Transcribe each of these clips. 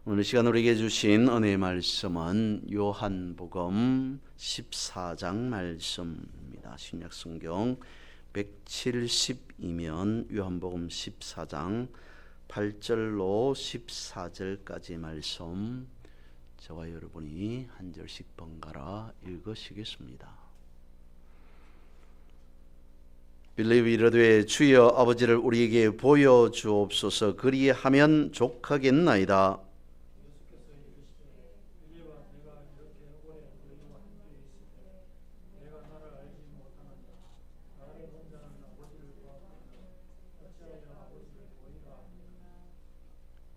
오늘 시간 우리에게 주신 은혜의 말씀은 요한복음 14장 말씀입니다. 신약성경 170이면 요한복음 14장 8절로 14절까지 말씀 저와 여러분이 한 절씩 번갈아 읽으시겠습니다. 빌립이 이르되 주여 아버지를 우리에게 보여주옵소서. 그리하면 족하겠나이다.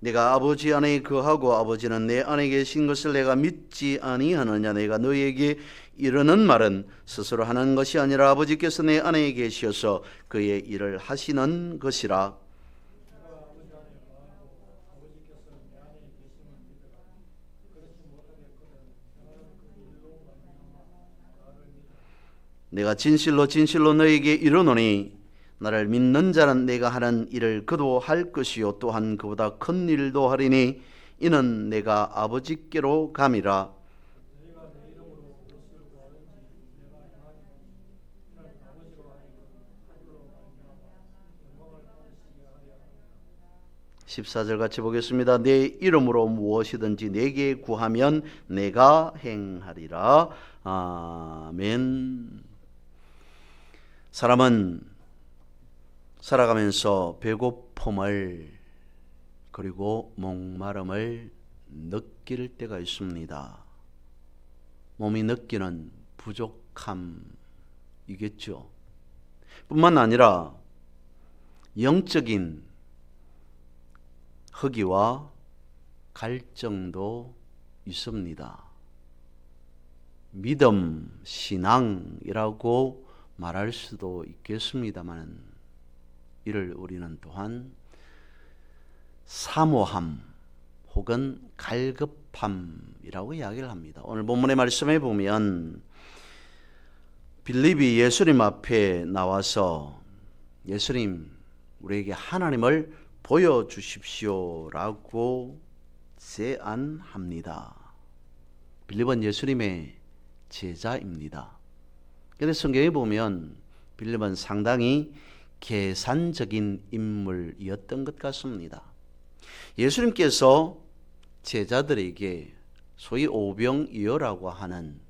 내가 아버지 안에 거하고 아버지는 내 안에 계신 것을 내가 믿지 아니하느냐. 내가 너희에게 이르는 말은 스스로 하는 것이 아니라 아버지께서 내 안에 계셔서 그의 일을 하시는 것이라. 내가 진실로 진실로 너희에게 이르노니 나를 믿는 자는 내가 하는 일을 그도 할 것이요 또한 그보다 큰 일도 하리니 이는 내가 아버지께로 감이라. 14절 같이 보겠습니다. 내 이름으로 무엇이든지 내게 구하면 내가 행하리라. 아멘. 사람은 살아가면서 배고픔을 그리고 목마름을 느낄 때가 있습니다. 몸이 느끼는 부족함이겠죠. 뿐만 아니라 영적인 허기와 갈증도 있습니다. 믿음, 신앙이라고 말할 수도 있겠습니다만 이를 우리는 또한 사모함 혹은 갈급함이라고 이야기를 합니다. 오늘 본문의 말씀에 보면 빌립이 예수님 앞에 나와서 예수님 우리에게 하나님을 보여주십시오라고 제안합니다. 빌립은 예수님의 제자입니다. 그런데 성경에 보면 빌립은 상당히 계산적인 인물이었던 것 같습니다. 예수님께서 제자들에게 소위 오병이어라고 하는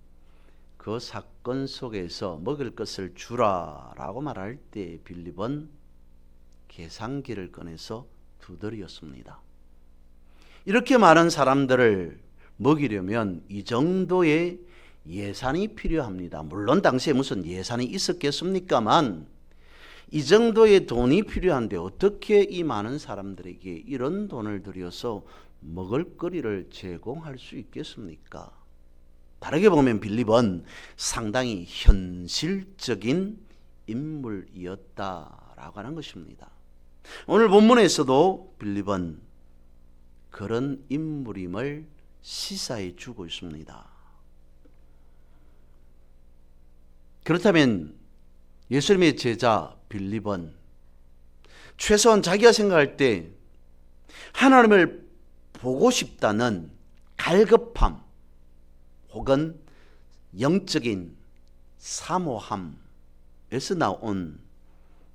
그 사건 속에서 먹을 것을 주라라고 말할 때 빌립은 계산기를 꺼내서 두드렸습니다. 이렇게 많은 사람들을 먹이려면 이 정도의 예산이 필요합니다. 물론 당시에 무슨 예산이 있었겠습니까만 이 정도의 돈이 필요한데 어떻게 이 많은 사람들에게 이런 돈을 들여서 먹을거리를 제공할 수 있겠습니까? 다르게 보면 빌립은 상당히 현실적인 인물이었다라고 하는 것입니다. 오늘 본문에서도 빌립은 그런 인물임을 시사해 주고 있습니다. 그렇다면 예수님의 제자 빌립은 최소한 자기가 생각할 때 하나님을 보고 싶다는 갈급함 혹은 영적인 사모함에서 나온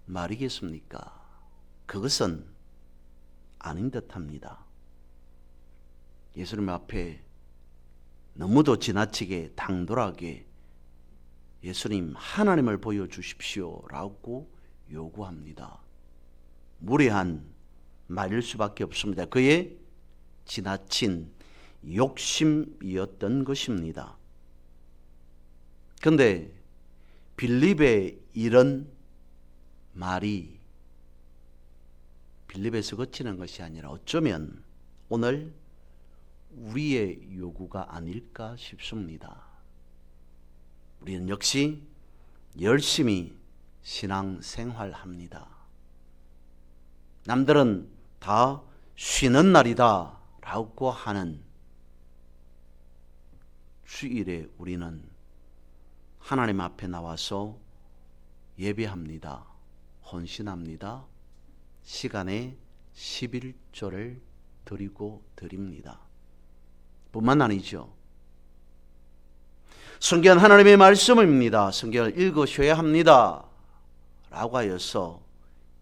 말이겠습니까? 그것은 아닌 듯합니다. 예수님 앞에 너무도 지나치게 당돌하게 예수님 하나님을 보여주십시오라고 요구합니다. 무례한 말일 수밖에 없습니다. 그의 지나친 욕심이었던 것입니다. 그런데 빌립의 이런 말이 빌립에서 그치는 것이 아니라 어쩌면 오늘 우리의 요구가 아닐까 싶습니다. 우리는 역시 열심히 신앙생활합니다. 남들은 다 쉬는 날이다 라고 하는 주일에 우리는 하나님 앞에 나와서 예배합니다. 헌신합니다. 시간에 11조를 드리고 드립니다. 뿐만 아니죠. 성경은 하나님의 말씀입니다. 성경을 읽으셔야 합니다. 라고 하여서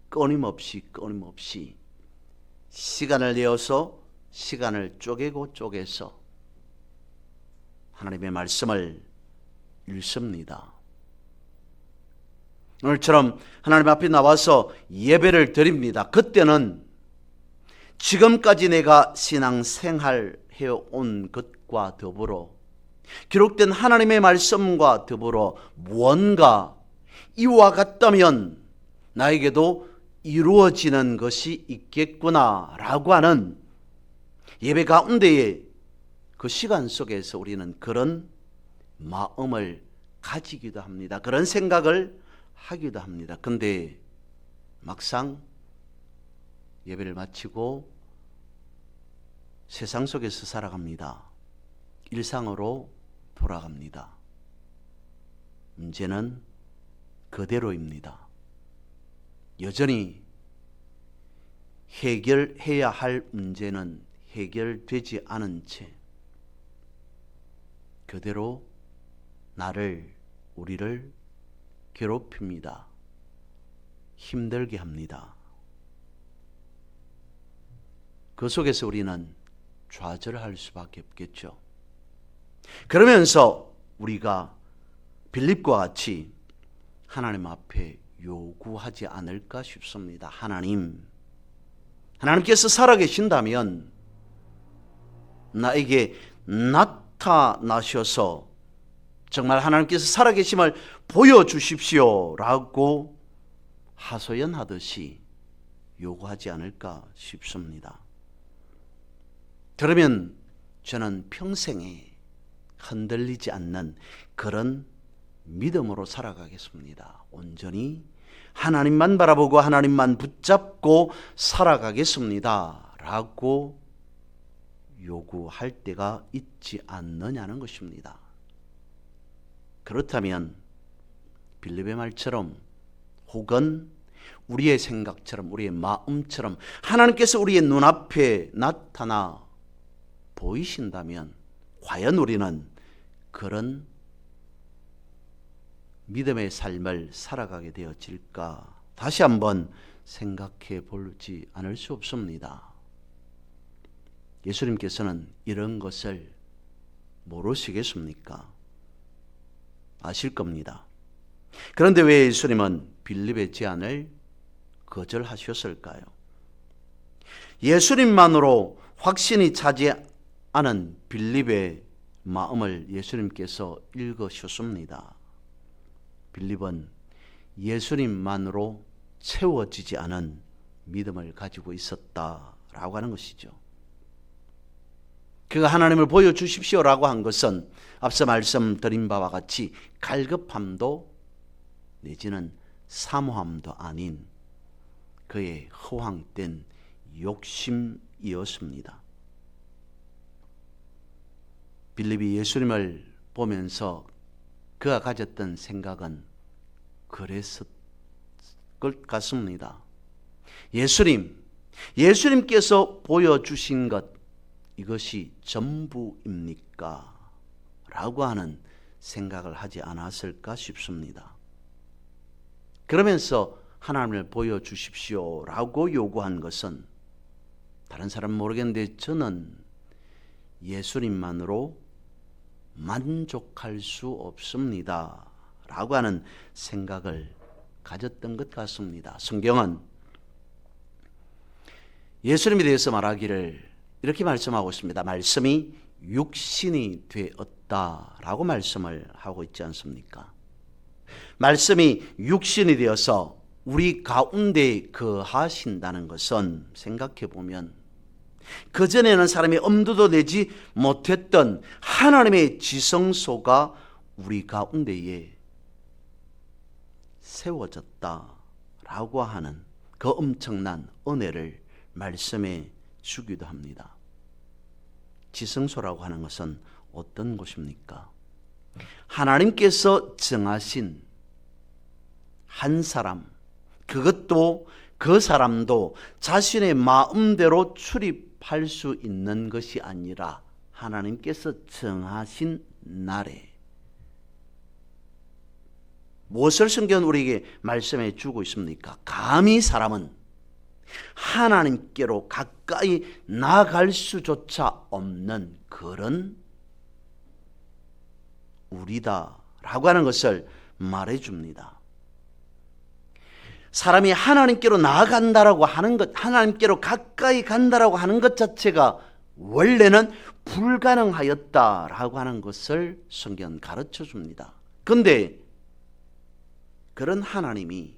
끊임없이 시간을 내어서 시간을 쪼개서 하나님의 말씀을 읽습니다. 오늘처럼 하나님 앞에 나와서 예배를 드립니다. 그때는 지금까지 내가 신앙생활 해온 것과 더불어 기록된 하나님의 말씀과 더불어 무언가 이와 같다면 나에게도 이루어지는 것이 있겠구나라고 하는 예배 가운데에 그 시간 속에서 우리는 그런 마음을 가지기도 합니다. 그런 생각을 하기도 합니다. 근데 막상 예배를 마치고 세상 속에서 살아갑니다. 일상으로 돌아갑니다. 문제는 그대로입니다. 여전히 해결해야 할 문제는 해결되지 않은 채 그대로 우리를 괴롭힙니다. 힘들게 합니다. 그 속에서 우리는 좌절할 수밖에 없겠죠. 그러면서 우리가 빌립과 같이 하나님 앞에 요구하지 않을까 싶습니다. 하나님께서 살아계신다면 나에게 나타나셔서 정말 하나님께서 살아계심을 보여주십시오라고 하소연하듯이 요구하지 않을까 싶습니다. 그러면 저는 평생에 흔들리지 않는 그런 믿음으로 살아가겠습니다. 온전히 하나님만 바라보고 하나님만 붙잡고 살아가겠습니다 라고 요구할 때가 있지 않느냐는 것입니다. 그렇다면 빌립의 말처럼 혹은 우리의 생각처럼 우리의 마음처럼 하나님께서 우리의 눈앞에 나타나 보이신다면 과연 우리는 그런 믿음의 삶을 살아가게 되어질까? 다시 한번 생각해 보지 않을 수 없습니다. 예수님께서는 이런 것을 모르시겠습니까? 아실 겁니다. 그런데 왜 예수님은 빌립의 제안을 거절하셨을까요? 예수님만으로 확신이 차지 않은 빌립의 마음을 예수님께서 읽으셨습니다. 빌립은 예수님만으로 채워지지 않은 믿음을 가지고 있었다라고 하는 것이죠. 그가 하나님을 보여주십시오라고 한 것은 앞서 말씀드린 바와 같이 갈급함도 내지는 사모함도 아닌 그의 허황된 욕심이었습니다. 빌립이 예수님을 보면서 그가 가졌던 생각은 그랬을 것 같습니다. 예수님께서 보여주신 것 이것이 전부입니까? 라고 하는 생각을 하지 않았을까 싶습니다. 그러면서 하나님을 보여주십시오 라고 요구한 것은 다른 사람은 모르겠는데 저는 예수님만으로 만족할 수 없습니다 라고 하는 생각을 가졌던 것 같습니다. 성경은 예수님에 대해서 말하기를 이렇게 말씀하고 있습니다. 말씀이 육신이 되었다라고 말씀을 하고 있지 않습니까? 말씀이 육신이 되어서 우리 가운데 거하신다는 것은 생각해 보면 그전에는 사람이 엄두도 내지 못했던 하나님의 지성소가 우리 가운데에 세워졌다라고 하는 그 엄청난 은혜를 말씀해 주기도 합니다. 지성소라고 하는 것은 어떤 곳입니까? 하나님께서 정하신 한 사람, 그것도 그 사람도 자신의 마음대로 출입할 수 있는 것이 아니라 하나님께서 정하신 날에 무엇을 성경은 우리에게 말씀해 주고 있습니까? 감히 사람은 하나님께로 가까이 나아갈 수조차 없는 그런 우리다라고 하는 것을 말해줍니다. 사람이 하나님께로 나아간다라고 하는 것, 하나님께로 가까이 간다라고 하는 것 자체가 원래는 불가능하였다라고 하는 것을 성경은 가르쳐 줍니다. 그런데 그런 하나님이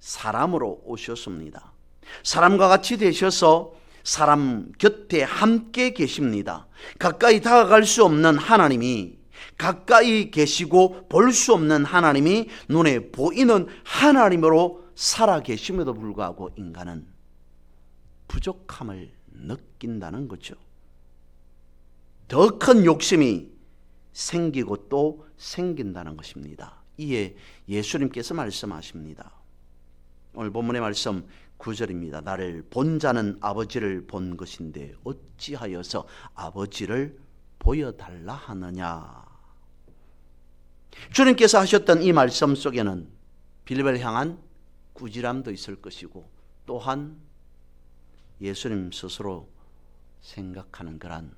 사람으로 오셨습니다. 사람과 같이 되셔서 사람 곁에 함께 계십니다. 가까이 다가갈 수 없는 하나님이, 가까이 계시고 볼 수 없는 하나님이 눈에 보이는 하나님으로 살아 계심에도 불구하고 인간은 부족함을 느낀다는 거죠. 더 큰 욕심이 생기고 또 생긴다는 것입니다. 이에 예수님께서 말씀하십니다. 오늘 본문의 말씀 9절입니다. 나를 본 자는 아버지를 본 것인데 어찌하여서 아버지를 보여달라 하느냐. 주님께서 하셨던 이 말씀 속에는 빌립을 향한 꾸지람도 있을 것이고, 또한 예수님 스스로 생각하는 그런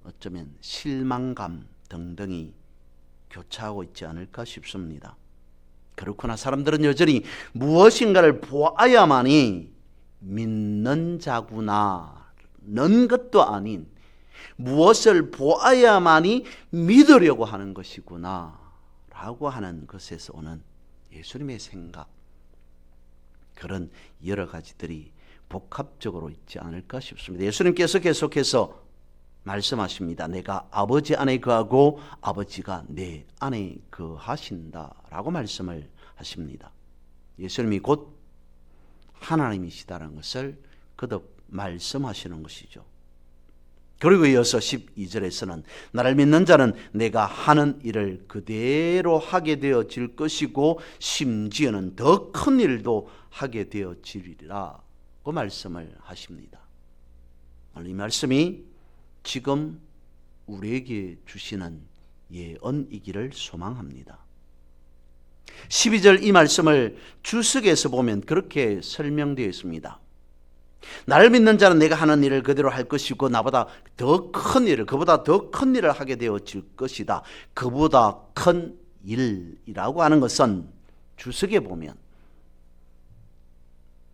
어쩌면 실망감 등등이 교차하고 있지 않을까 싶습니다. 그렇구나, 사람들은 여전히 무엇인가를 보아야만이 믿는 자구나는 것도 아닌 무엇을 보아야만이 믿으려고 하는 것이구나 라고 하는 것에서 오는 예수님의 생각, 그런 여러 가지들이 복합적으로 있지 않을까 싶습니다. 예수님께서 계속해서 말씀하십니다. 내가 아버지 안에 거하고 아버지가 내 안에 거하신다라고 말씀을 하십니다. 예수님이 곧 하나님이시다라는 것을 거듭 말씀하시는 것이죠. 그리고 이어서 12절에서는 나를 믿는 자는 내가 하는 일을 그대로 하게 되어질 것이고 심지어는 더 큰 일도 하게 되어지리라고 말씀을 하십니다. 이 말씀이 지금 우리에게 주시는 예언이기를 소망합니다. 12절 이 말씀을 주석에서 보면 그렇게 설명되어 있습니다. 나를 믿는 자는 내가 하는 일을 그대로 할 것이고 나보다 더 큰 일을, 그보다 더 큰 일을 하게 되어질 것이다. 그보다 큰 일이라고 하는 것은 주석에 보면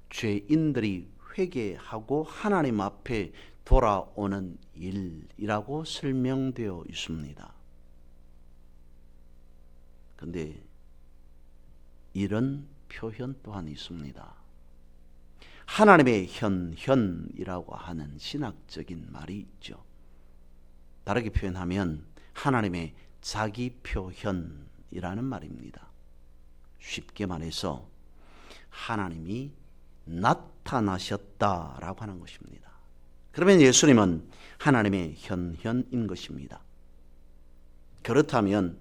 죄인들이 회개하고 하나님 앞에 돌아오는 일이라고 설명되어 있습니다. 그런데 이런 표현 또한 있습니다. 하나님의 현현이라고 하는 신학적인 말이 있죠. 다르게 표현하면 하나님의 자기 표현이라는 말입니다. 쉽게 말해서 하나님이 나타나셨다라고 하는 것입니다. 그러면 예수님은 하나님의 현현인 것입니다. 그렇다면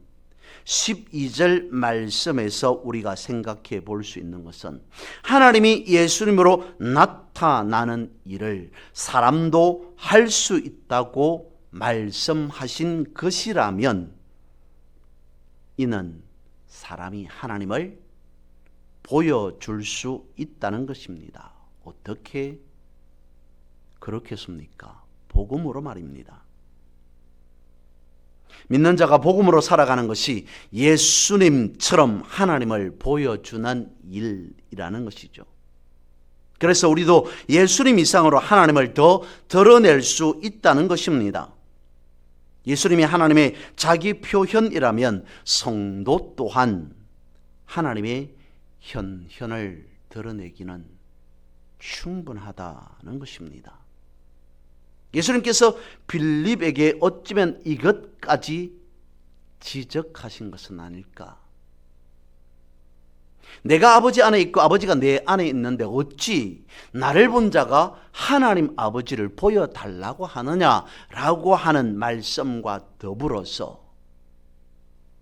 12절 말씀에서 우리가 생각해 볼 수 있는 것은 하나님이 예수님으로 나타나는 일을 사람도 할 수 있다고 말씀하신 것이라면 이는 사람이 하나님을 보여줄 수 있다는 것입니다. 어떻게 그렇겠습니까? 복음으로 말입니다. 믿는 자가 복음으로 살아가는 것이 예수님처럼 하나님을 보여주는 일이라는 것이죠. 그래서 우리도 예수님 이상으로 하나님을 더 드러낼 수 있다는 것입니다. 예수님이 하나님의 자기 표현이라면 성도 또한 하나님의 현현을 드러내기는 충분하다는 것입니다. 예수님께서 빌립에게 어쩌면 이것까지 지적하신 것은 아닐까? 내가 아버지 안에 있고 아버지가 내 안에 있는데 어찌 나를 본 자가 하나님 아버지를 보여달라고 하느냐라고 하는 말씀과 더불어서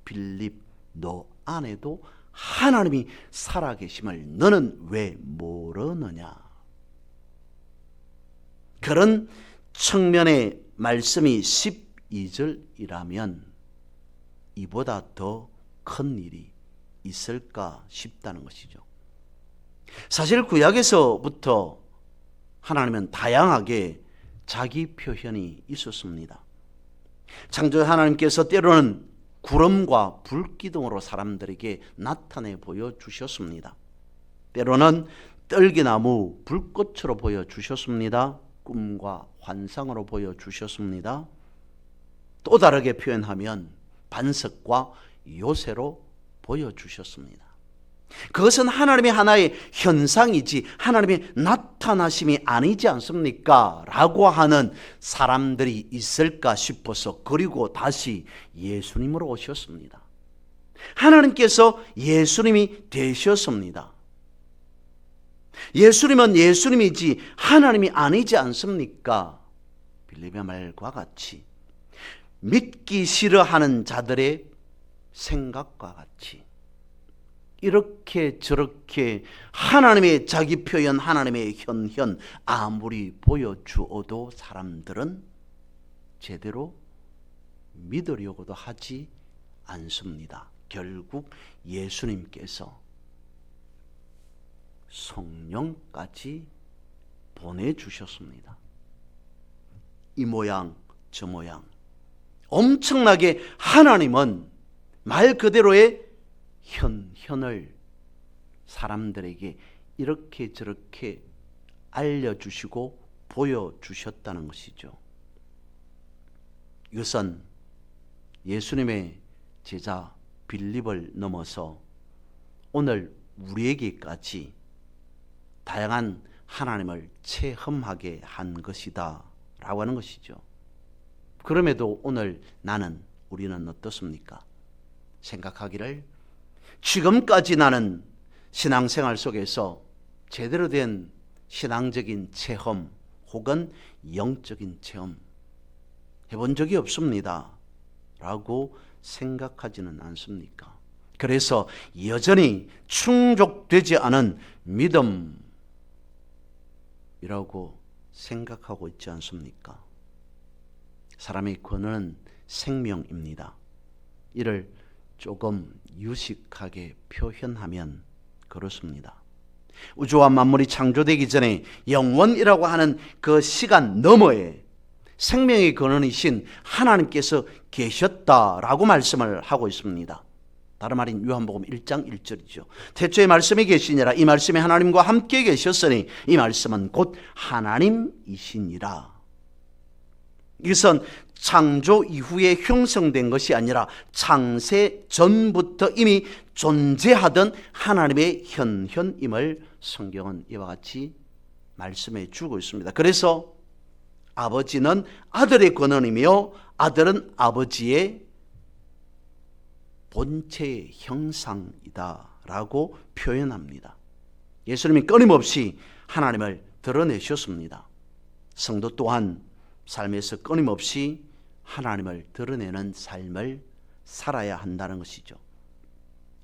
빌립, 너 안에도 하나님이 살아계심을 너는 왜 모르느냐? 그런 측면의 말씀이 12절이라면 이보다 더 큰 일이 있을까 싶다는 것이죠. 사실 구약에서부터 하나님은 다양하게 자기 표현이 있었습니다. 창조 하나님께서 때로는 구름과 불기둥으로 사람들에게 나타내 보여주셨습니다. 때로는 떨기나무 불꽃으로 보여주셨습니다. 꿈과 환상으로 보여주셨습니다. 또 다르게 표현하면 반석과 요새로 보여주셨습니다. 그것은 하나님의 하나의 현상이지 하나님의 나타나심이 아니지 않습니까? 라고 하는 사람들이 있을까 싶어서 그리고 다시 예수님으로 오셨습니다. 하나님께서 예수님이 되셨습니다. 예수님은 예수님이지 하나님이 아니지 않습니까? 빌립의 말과 같이 믿기 싫어하는 자들의 생각과 같이 이렇게 저렇게 하나님의 자기 표현, 하나님의 현현 아무리 보여주어도 사람들은 제대로 믿으려고도 하지 않습니다. 결국 예수님께서 성령까지 보내주셨습니다. 이 모양 저 모양 엄청나게 하나님은 말 그대로의 현현을 사람들에게 이렇게 저렇게 알려주시고 보여주셨다는 것이죠. 이것은 예수님의 제자 빌립을 넘어서 오늘 우리에게까지 다양한 하나님을 체험하게 한 것이다 라고 하는 것이죠. 그럼에도 오늘 우리는 어떻습니까? 생각하기를 지금까지 나는 신앙생활 속에서 제대로 된 신앙적인 체험 혹은 영적인 체험 해본 적이 없습니다 라고 생각하지는 않습니까? 그래서 여전히 충족되지 않은 믿음이라고 생각하고 있지 않습니까? 사람의 권한은 생명입니다. 이를 조금 유식하게 표현하면 그렇습니다. 우주와 만물이 창조되기 전에 영원이라고 하는 그 시간 너머에 생명의 근원이신 하나님께서 계셨다라고 말씀을 하고 있습니다. 다른 말인 요한복음 1장 1절이죠. 태초에 말씀이 계시니라. 이 말씀이 하나님과 함께 계셨으니 이 말씀은 곧 하나님이시니라. 이것은 창조 이후에 형성된 것이 아니라 창세 전부터 이미 존재하던 하나님의 현현임을 성경은 이와 같이 말씀해 주고 있습니다. 그래서 아버지는 아들의 권원이며 아들은 아버지의 본체의 형상이다 라고 표현합니다. 예수님이 끊임없이 하나님을 드러내셨습니다. 성도 또한 삶에서 끊임없이 하나님을 드러내는 삶을 살아야 한다는 것이죠.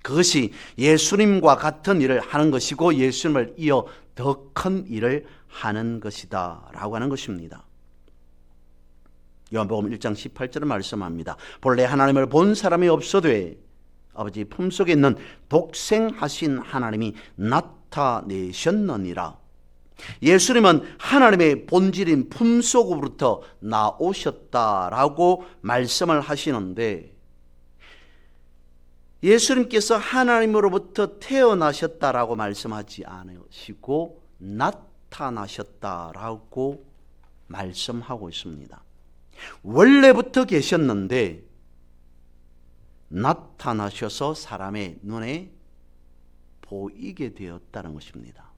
그것이 예수님과 같은 일을 하는 것이고 예수님을 이어 더 큰 일을 하는 것이다 라고 하는 것입니다. 요한복음 1장 18절을 말씀합니다. 본래 하나님을 본 사람이 없어되 아버지 품속에 있는 독생하신 하나님이 나타내셨느니라. 예수님은 하나님의 본질인 품속으로부터 나오셨다라고 말씀을 하시는데 예수님께서 하나님으로부터 태어나셨다라고 말씀하지 않으시고 나타나셨다라고 말씀하고 있습니다. 원래부터 계셨는데 나타나셔서 사람의 눈에 보이게 되었다는 것입니다.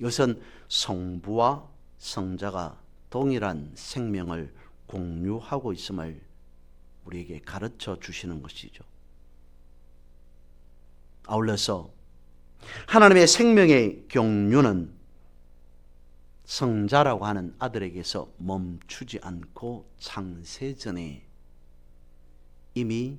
이것은 성부와 성자가 동일한 생명을 공유하고 있음을 우리에게 가르쳐 주시는 것이죠. 아울러서 하나님의 생명의 경륜은 성자라고 하는 아들에게서 멈추지 않고 창세전에 이미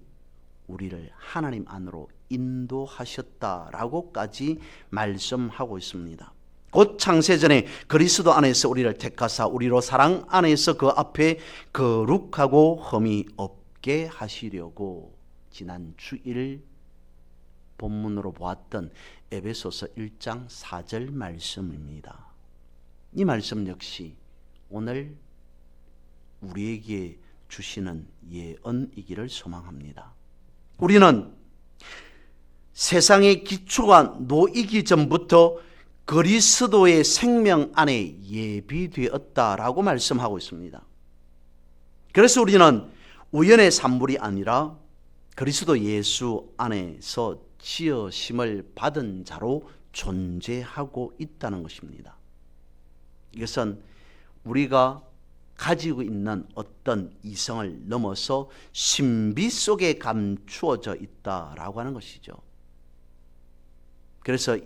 우리를 하나님 안으로 인도하셨다라고까지 말씀하고 있습니다. 곧 창세전에 그리스도 안에서 우리를 택하사 우리로 사랑 안에서 그 앞에 거룩하고 흠이 없게 하시려고 지난 주일 본문으로 보았던 에베소서 1장 4절 말씀입니다. 이 말씀 역시 오늘 우리에게 주시는 예언이기를 소망합니다. 우리는 세상의 기초가 놓이기 전부터 그리스도의 생명 안에 예비되었다라고 말씀하고 있습니다. 그래서 우리는 우연의 산물이 아니라 그리스도 예수 안에서 지으심을 받은 자로 존재하고 있다는 것입니다. 이것은 우리가 가지고 있는 어떤 이성을 넘어서 신비 속에 감추어져 있다라고 하는 것이죠. 그래서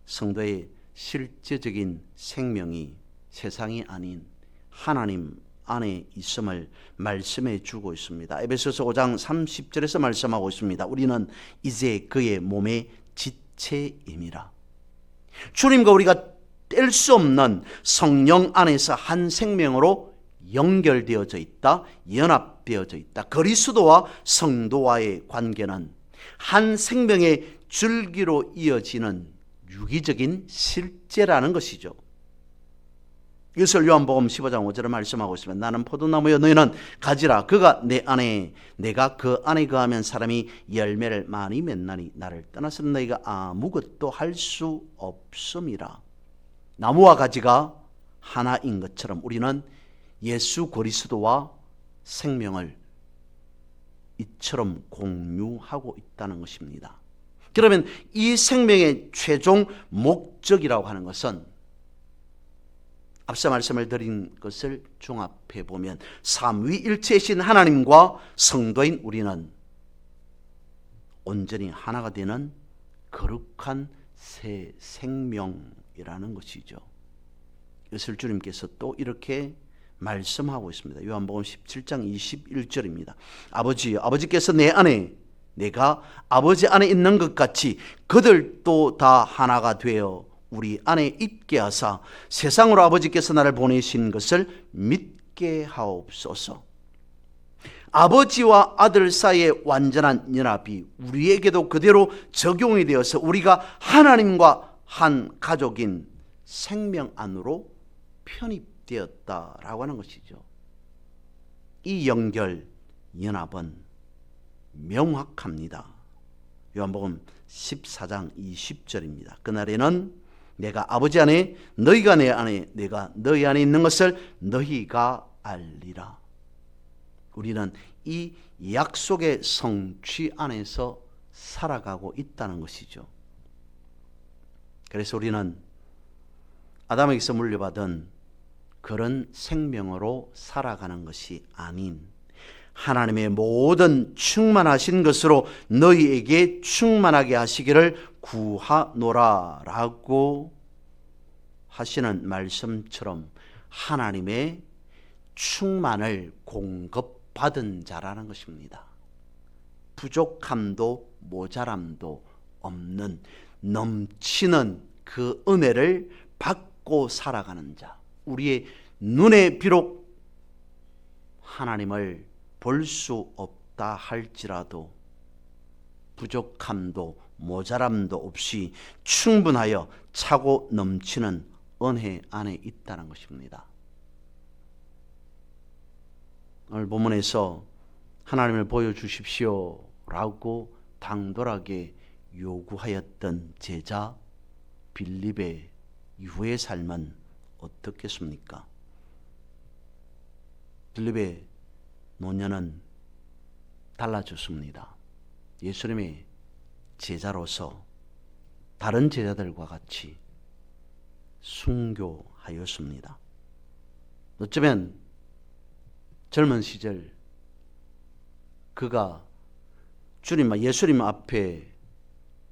성도의 실제적인 생명이 세상이 아닌 하나님 안에 있음을 말씀해 주고 있습니다. 에베소서 5장 30절에서 말씀하고 있습니다. 우리는 이제 그의 몸의 지체임이라. 주님과 우리가 뗄 수 없는 성령 안에서 한 생명으로 연결되어져 있다, 연합되어져 있다. 그리스도와 성도와의 관계는 한 생명의 줄기로 이어지는 유기적인 실제라는 것이죠. 이것을 요한복음 15장 5절에 말씀하고 있으면 나는 포도나무여 너희는 가지라. 그가 내 안에 내가 그 안에 거하면 사람이 열매를 많이 맺나니 나를 떠나서는 너희가 아무것도 할 수 없음이라. 나무와 가지가 하나인 것처럼 우리는 예수 그리스도와 생명을 이처럼 공유하고 있다는 것입니다. 그러면 이 생명의 최종 목적이라고 하는 것은 앞서 말씀을 드린 것을 종합해 보면 삼위일체이신 하나님과 성도인 우리는 온전히 하나가 되는 거룩한 새 생명이라는 것이죠. 이것을 주님께서 또 이렇게 말씀하고 있습니다. 요한복음 17장 21절입니다. 아버지여, 아버지께서 내 안에 내가 아버지 안에 있는 것 같이 그들도 다 하나가 되어 우리 안에 있게 하사 세상으로 아버지께서 나를 보내신 것을 믿게 하옵소서. 아버지와 아들 사이의 완전한 연합이 우리에게도 그대로 적용이 되어서 우리가 하나님과 한 가족인 생명 안으로 편입되었다라고 하는 것이죠. 이 연결, 연합은 명확합니다. 요한복음 14장 20절입니다. 그날에는 내가 아버지 안에 너희가 내 안에 내가 너희 안에 있는 것을 너희가 알리라. 우리는 이 약속의 성취 안에서 살아가고 있다는 것이죠. 그래서 우리는 아담에게서 물려받은 그런 생명으로 살아가는 것이 아닌 하나님의 모든 충만하신 것으로 너희에게 충만하게 하시기를 구하노라 라고 하시는 말씀처럼 하나님의 충만을 공급받은 자라는 것입니다. 부족함도 모자람도 없는 넘치는 그 은혜를 받고 살아가는 자. 우리의 눈에 비록 하나님을 볼 수 없다 할지라도 부족함도 모자람도 없이 충분하여 차고 넘치는 은혜 안에 있다는 것입니다. 오늘 본문에서 하나님을 보여주십시오 라고 당돌하게 요구하였던 제자 빌립의 이후의 삶은 어떻겠습니까? 빌립의 노년은 달라졌습니다. 예수님의 제자로서 다른 제자들과 같이 순교하였습니다. 어쩌면 젊은 시절 그가 예수님 앞에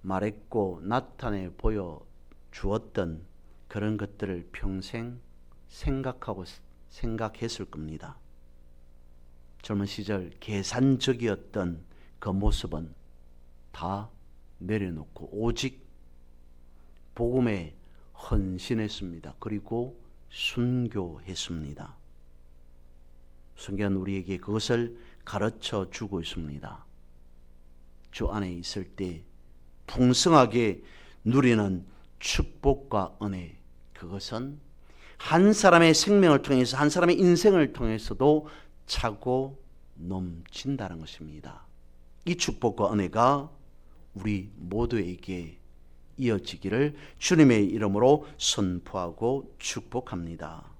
말했고 나타내 보여 주었던 그런 것들을 평생 생각했을 겁니다. 젊은 시절 계산적이었던 그 모습은 다 내려놓고 오직 복음의 헌신했습니다. 그리고 순교했습니다. 성경은 우리에게 그것을 가르쳐 주고 있습니다. 주 안에 있을 때 풍성하게 누리는 축복과 은혜, 그것은 한 사람의 생명을 통해서, 한 사람의 인생을 통해서도 차고 넘친다는 것입니다. 이 축복과 은혜가 우리 모두에게 이어지기를 주님의 이름으로 선포하고 축복합니다.